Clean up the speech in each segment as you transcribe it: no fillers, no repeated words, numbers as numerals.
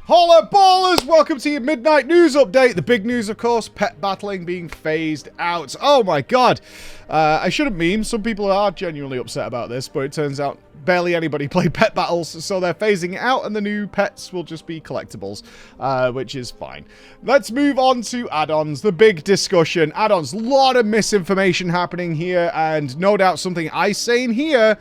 Holla ballers! Welcome to your midnight news update. The big news, of course, pet battling being phased out. Oh my god. I shouldn't meme. Some people are genuinely upset about this, but it turns out barely anybody played pet battles, so they're phasing it out and the new pets will just be collectibles, which is fine. Let's move on to add-ons, the big discussion. Add-ons, a lot of misinformation happening here, and no doubt something I say in here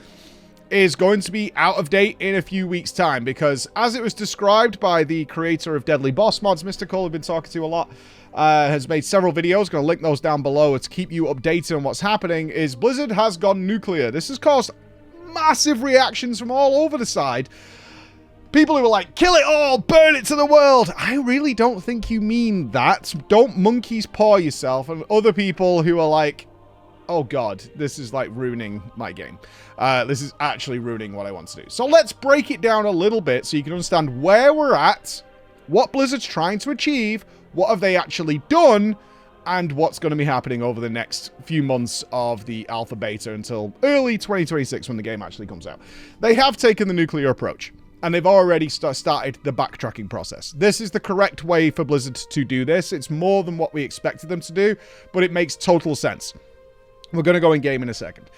is going to be out of date in a few weeks' time, because as it was described by the creator of Deadly Boss Mods, Mystical, I've been talking to a lot, has made several videos, going to link those down below to keep you updated on what's happening, is Blizzard has gone nuclear. This has caused massive reactions from all over the side. People who are like, kill it all, burn it to the world. I really don't think you mean that. Don't monkey's paw yourself. And other people who are like, oh god, this is like ruining my game. This is actually ruining what I want to do. So let's break it down a little bit so you can understand where we're at, what Blizzard's trying to achieve, what have they actually done, and what's going to be happening over the next few months of the alpha beta until early 2026 when the game actually comes out. They have taken the nuclear approach, and they've already started the backtracking process. This is the correct way for Blizzard to do this. It's more than what we expected them to do, but it makes total sense. We're going to go in game in a second.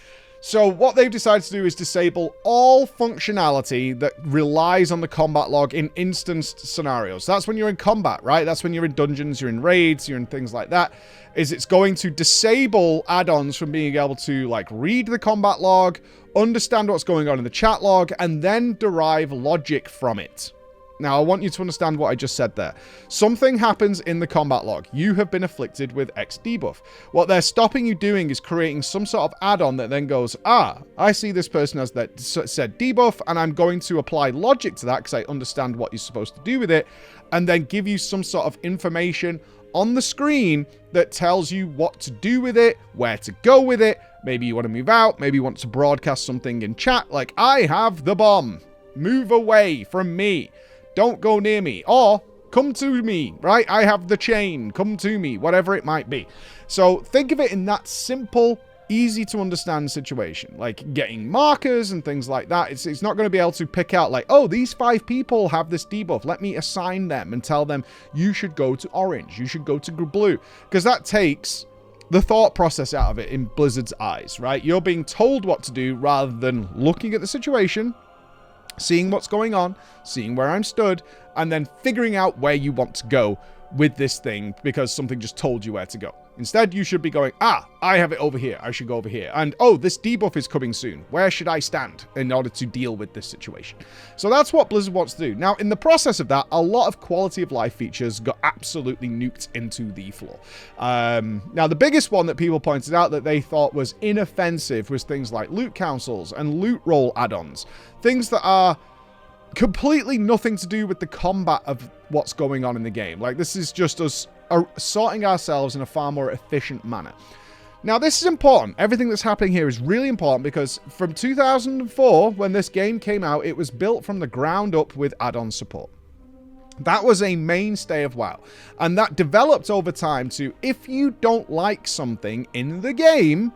So what they've decided to do is disable all functionality that relies on the combat log in instanced scenarios. That's when you're in combat, right? That's when you're in dungeons, you're in raids, you're in things like that. It's going to disable add-ons from being able to like read the combat log, understand what's going on in the chat log, and then derive logic from it. Now, I want you to understand what I just said there. Something happens in the combat log. You have been afflicted with X debuff. What they're stopping you doing is creating some sort of add-on that then goes, I see this person has that said debuff, and I'm going to apply logic to that because I understand what you're supposed to do with it, and then give you some sort of information on the screen that tells you what to do with it, where to go with it. Maybe you want to move out. Maybe you want to broadcast something in chat like, I have the bomb. Move away from me. Don't go near me, or come to me, right? I have the chain, come to me, whatever it might be. So think of it in that simple, easy to understand situation, like getting markers and things like that. It's not going to be able to pick out like, oh, these 5 people have this debuff. Let me assign them and tell them you should go to orange, you should go to blue, because that takes the thought process out of it in Blizzard's eyes, right? You're being told what to do rather than looking at the situation, seeing what's going on, seeing where I'm stood, and then figuring out where you want to go with this thing because something just told you where to go. Instead, you should be going, I have it over here. I should go over here. And, oh, this debuff is coming soon. Where should I stand in order to deal with this situation? So that's what Blizzard wants to do. Now, in the process of that, a lot of quality of life features got absolutely nuked into the floor. Now, the biggest one that people pointed out that they thought was inoffensive was things like loot councils and loot roll add-ons. Things that are completely nothing to do with the combat of what's going on in the game. Like, this is just us sorting ourselves in a far more efficient manner. Now, this is important. Everything that's happening here is really important because from 2004, when this game came out, it was built from the ground up with add-on support. That was a mainstay of WoW. And that developed over time to, if you don't like something in the game,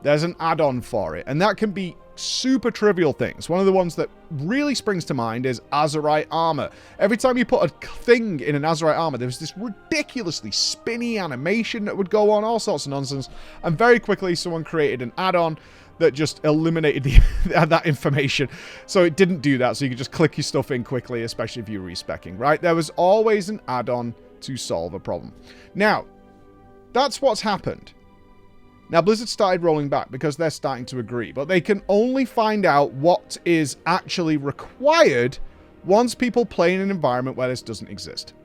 there's an add-on for it. And that can be super trivial things. One of the ones that really springs to mind is Azerite armor. Every time you put a thing in an Azerite armor, there was this ridiculously spinny animation that would go on, all sorts of nonsense. And very quickly, someone created an add-on that just eliminated that information. So it didn't do that. So you could just click your stuff in quickly, especially if you're respeccing, right? There was always an add-on to solve a problem. Now, that's what's happened. Now, Blizzard started rolling back because they're starting to agree, but they can only find out what is actually required once people play in an environment where this doesn't exist.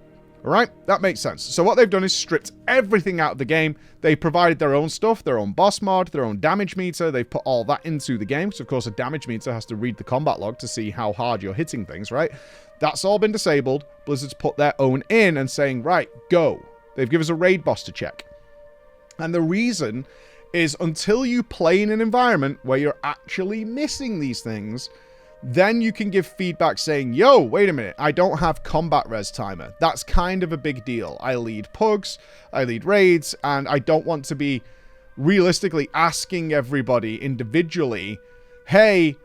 All right? That makes sense. So what they've done is stripped everything out of the game. They provided their own stuff, their own boss mod, their own damage meter. They've put all that into the game. So, of course, a damage meter has to read the combat log to see how hard you're hitting things, right? That's all been disabled. Blizzard's put their own in and saying, right, go. They've given us a raid boss to check. And the reason is until you play in an environment where you're actually missing these things, then you can give feedback saying, yo, wait a minute, I don't have combat res timer. That's kind of a big deal. I lead pugs, I lead raids, and I don't want to be realistically asking everybody individually, hey,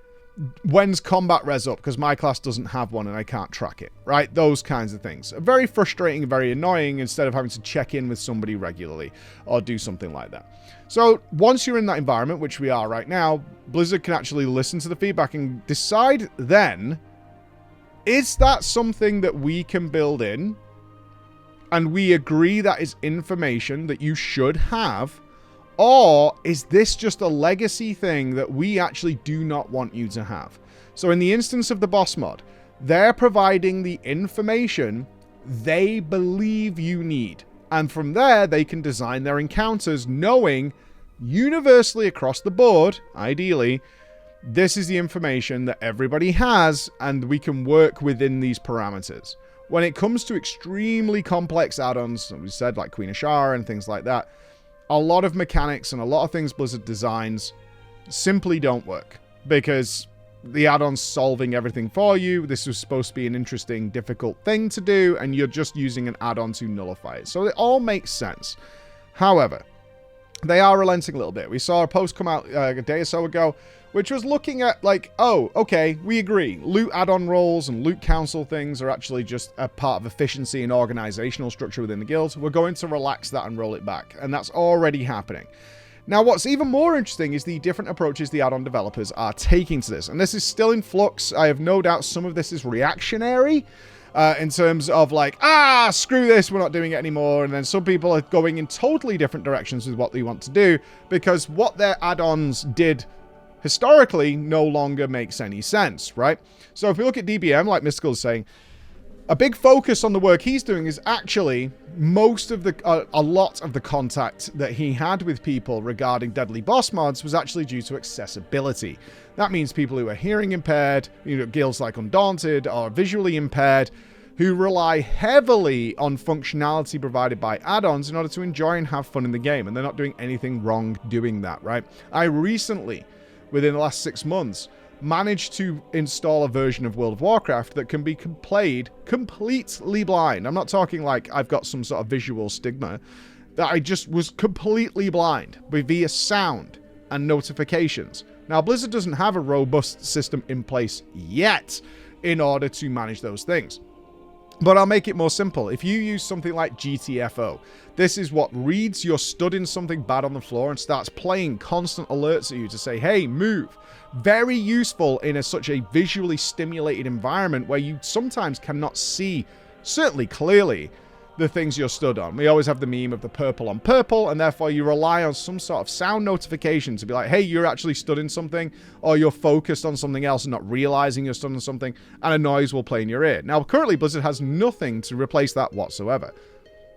when's combat res up because my class doesn't have one and I can't track it, right? Those kinds of things. Very frustrating, very annoying instead of having to check in with somebody regularly or do something like that. So once you're in that environment, which we are right now, Blizzard can actually listen to the feedback and decide then, is that something that we can build in? And we agree that is information that you should have, or is this just a legacy thing that we actually do not want you to have? So in the instance of the boss mod, they're providing the information they believe you need. And from there, they can design their encounters knowing universally across the board, ideally, this is the information that everybody has and we can work within these parameters. When it comes to extremely complex add-ons, we said like Queen of Shara and things like that, a lot of mechanics and a lot of things Blizzard designs simply don't work because the add-on's solving everything for you. This was supposed to be an interesting, difficult thing to do, and you're just using an add-on to nullify it. So it all makes sense. However, they are relenting a little bit. We saw a post come out a day or so ago, which was looking at like, oh, okay, we agree. Loot add-on roles and loot council things are actually just a part of efficiency and organizational structure within the guild. We're going to relax that and roll it back. And that's already happening. Now, what's even more interesting is the different approaches the add-on developers are taking to this. And this is still in flux. I have no doubt some of this is reactionary in terms of like, screw this, we're not doing it anymore. And then some people are going in totally different directions with what they want to do because what their add-ons did historically no longer makes any sense, right? So if we look at DBM, like Mystical is saying, a big focus on the work he's doing is actually most of the, a lot of the contact that he had with people regarding deadly boss mods was actually due to accessibility. That means people who are hearing impaired, guilds like Undaunted, are visually impaired, who rely heavily on functionality provided by add-ons in order to enjoy and have fun in the game, and they're not doing anything wrong doing that, right? I recently, within the last 6 months, managed to install a version of World of Warcraft that can be played completely blind. I'm not talking like I've got some sort of visual stigma. That I just was completely blind via sound and notifications. Now, Blizzard doesn't have a robust system in place yet in order to manage those things. But I'll make it more simple. If you use something like GTFO, this is what reads you're stood in something bad on the floor and starts playing constant alerts at you to say, hey, move. Very useful in such a visually stimulated environment where you sometimes cannot see, certainly clearly, the things you're stood on. We always have the meme of the purple on purple, and therefore you rely on some sort of sound notification to be like, hey, you're actually stood in something, or you're focused on something else and not realizing you're stood on something, and a noise will play in your ear. Now, currently, Blizzard has nothing to replace that whatsoever.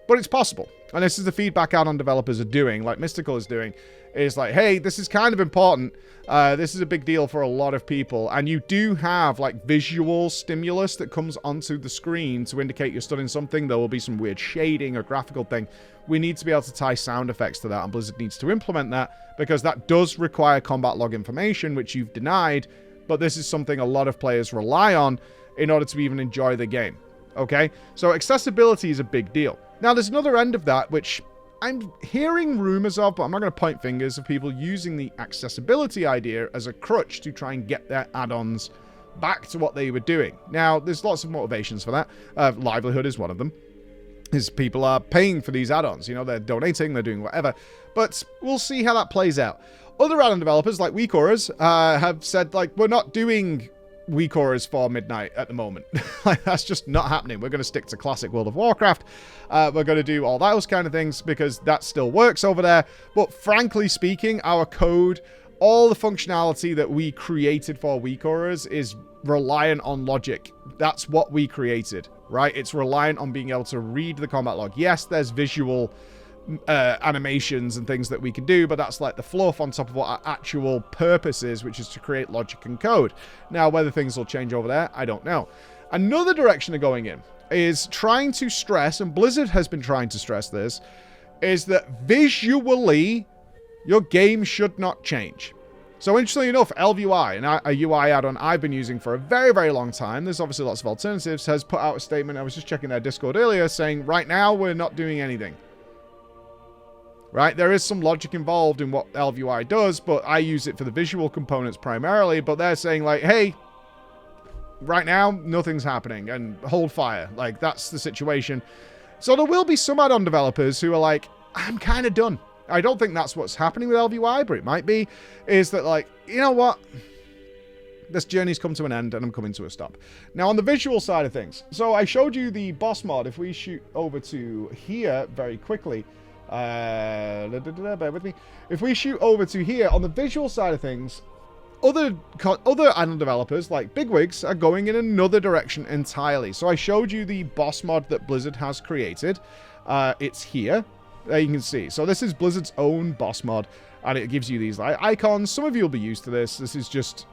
But it's possible. And this is the feedback add-on developers are doing, like Mystical is doing, is like, hey, this is kind of important. This is a big deal for a lot of people. And you do have like visual stimulus that comes onto the screen to indicate you're studying something. There will be some weird shading or graphical thing. We need to be able to tie sound effects to that, and Blizzard needs to implement that because that does require combat log information, which you've denied. But this is something a lot of players rely on in order to even enjoy the game. Okay? So accessibility is a big deal. Now, there's another end of that, which I'm hearing rumors of, but I'm not going to point fingers, of people using the accessibility idea as a crutch to try and get their add-ons back to what they were doing. Now, there's lots of motivations for that. Livelihood is one of them. Is people are paying for these add-ons. They're donating, they're doing whatever. But we'll see how that plays out. Other add-on developers, like WeakAuras, have said, like, we're not doing WeakAuras for Midnight at the moment. Like, that's just not happening. We're going to stick to classic World of Warcraft. We're going to do all those kind of things because that still works over there. But frankly speaking, our code, all the functionality that we created for WeakAuras is reliant on logic. That's what we created, right? It's reliant on being able to read the combat log. Yes, there's visual animations and things that we can do, but that's like the fluff on top of what our actual purpose is, which is to create logic and code. Now, whether things will change over there, I don't know. Another direction they're going in is trying to stress, and Blizzard has been trying to stress this, is that visually your game should not change. So interestingly enough, ElvUI, a UI add-on I've been using for a very, very long time, there's obviously lots of alternatives, has put out a statement, I was just checking their Discord earlier, saying right now we're not doing anything. right? There is some logic involved in what LVUI does, but I use it for the visual components primarily. But they're saying like, hey, right now, nothing's happening, and hold fire. Like, that's the situation. So there will be some add-on developers who are like, I'm kind of done. I don't think that's what's happening with LVUI, but it might be, is that like, you know what? This journey's come to an end, and I'm coming to a stop. Now, on the visual side of things, so I showed you the boss mod. If we shoot over to here very quickly, bear with me. If we shoot over to here, on the visual side of things, other add-on developers, like Bigwigs, are going in another direction entirely. So I showed you the boss mod that Blizzard has created. It's here. There you can see. So this is Blizzard's own boss mod, and it gives you these like icons. Some of you will be used to this. This is just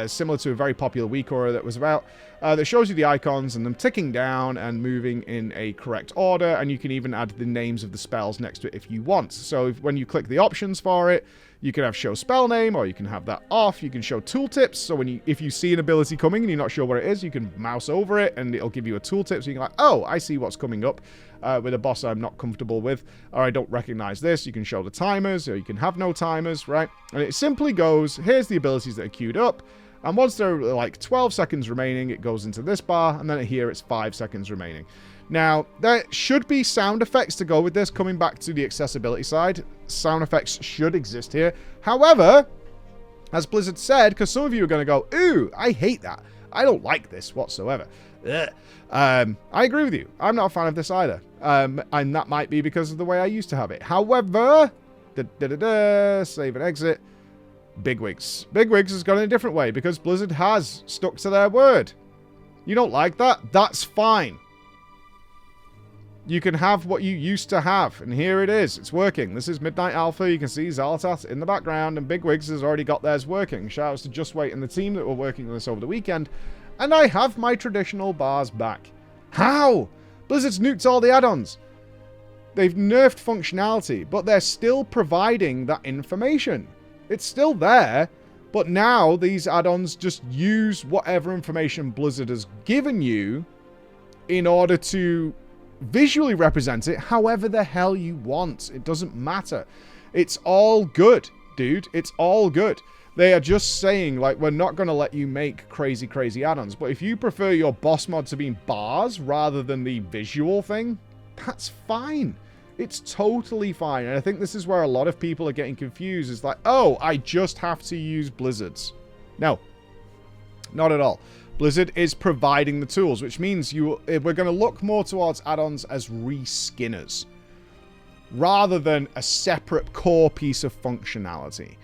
similar to a very popular WeakAura that was about, that shows you the icons and them ticking down and moving in a correct order, and you can even add the names of the spells next to it if you want. So when you click the options for it, you can have show spell name, or you can have that off. You can show tooltips, so if you see an ability coming and you're not sure what it is, you can mouse over it and it'll give you a tooltip, so you can like, oh, I see what's coming up with a boss I'm not comfortable with, or I don't recognize this. You can show the timers, or you can have no timers, right? And it simply goes, here's the abilities that are queued up, and once there are like 12 seconds remaining, it goes into this bar, and then here it's 5 seconds remaining. Now, there should be sound effects to go with this. Coming back to the accessibility side, sound effects should exist here. However, as Blizzard said, because some of you are going to go, ooh, I hate that. I don't like this whatsoever. I agree with you. I'm not a fan of this either. And that might be because of the way I used to have it. However, save and exit. Bigwigs. Bigwigs has gone in a different way because Blizzard has stuck to their word. You don't like that? That's fine. You can have what you used to have, and here it is. It's working. This is Midnight Alpha. You can see Xalatath in the background, and Bigwigs has already got theirs working. Shoutouts to Just Wait and the team that were working on this over the weekend, and I have my traditional bars back. How? Blizzard's nuked all the add-ons. They've nerfed functionality, but they're still providing that information. It's still there, but now these add-ons just use whatever information Blizzard has given you in order to visually represent it however the hell you want. It doesn't matter. It's all good, dude. It's all good. They are just saying, like, we're not going to let you make crazy, crazy add-ons. But if you prefer your boss mod to be bars rather than the visual thing, that's fine. It's totally fine. And I think this is where a lot of people are getting confused. It's like, oh, I just have to use Blizzard's. No, not at all. Blizzard is providing the tools, which means we're going to look more towards add-ons as reskinners rather than a separate core piece of functionality.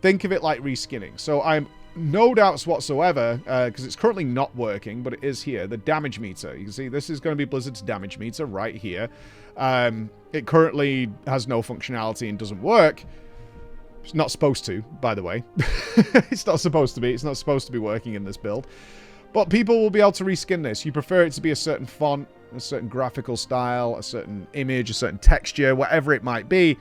Think of it like reskinning. So I'm no doubts whatsoever, because it's currently not working, but it is here, the damage meter. You can see this is going to be Blizzard's damage meter right here. It currently has no functionality and doesn't work. It's not supposed to, by the way. It's not supposed to be. It's not supposed to be working in this build. But people will be able to reskin this. You prefer it to be a certain font, a certain graphical style, a certain image, a certain texture, whatever it might be.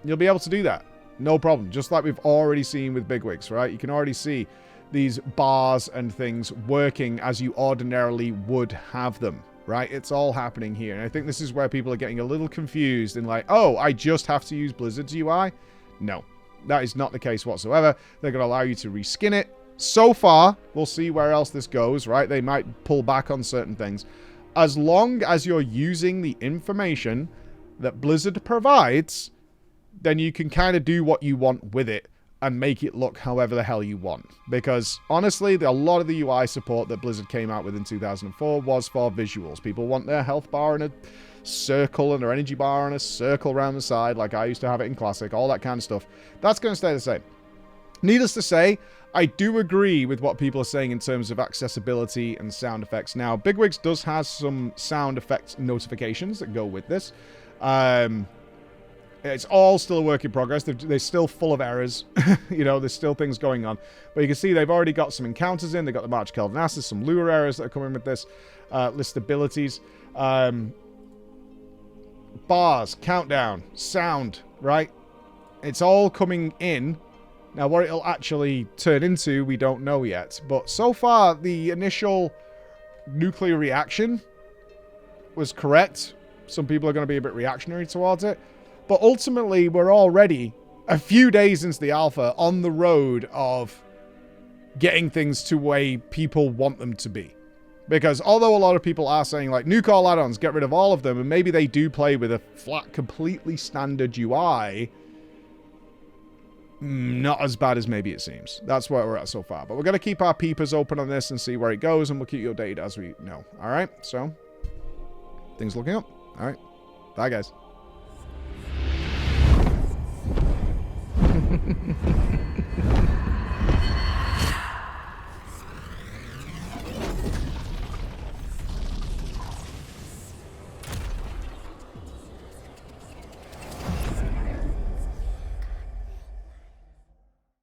You'll be able to do that. No problem. Just like we've already seen with Bigwigs, right? You can already see these bars and things working as you ordinarily would have them, right? It's all happening here. And I think this is where people are getting a little confused and like, oh, I just have to use Blizzard's UI? No, that is not the case whatsoever. They're going to allow you to reskin it. So far, we'll see where else this goes, right? They might pull back on certain things. As long as you're using the information that Blizzard provides, then you can kind of do what you want with it and make it look however the hell you want. Because, honestly, a lot of the UI support that Blizzard came out with in 2004 was for visuals. People want their health bar in a circle and their energy bar in a circle around the side, like I used to have it in Classic, all that kind of stuff. That's going to stay the same. Needless to say, I do agree with what people are saying in terms of accessibility and sound effects. Now, Bigwigs does have some sound effect notifications that go with this. It's all still a work in progress. They're still full of errors. You know, there's still things going on. But you can see they've already got some encounters in. They've got the March Keldenassus, some lure errors that are coming with this. List abilities. Bars, countdown, sound, right? It's all coming in. Now, what it'll actually turn into, we don't know yet. But so far, the initial nuclear reaction was correct. Some people are going to be a bit reactionary towards it. But ultimately, we're already a few days into the alpha on the road of getting things to the way people want them to be. Because although a lot of people are saying, like, nuke all add-ons, get rid of all of them, and maybe they do play with a flat, completely standard UI, not as bad as maybe it seems. That's where we're at so far. But we're going to keep our peepers open on this and see where it goes, and we'll keep you updated as we know. All right? So, things looking up. All right. Bye, guys.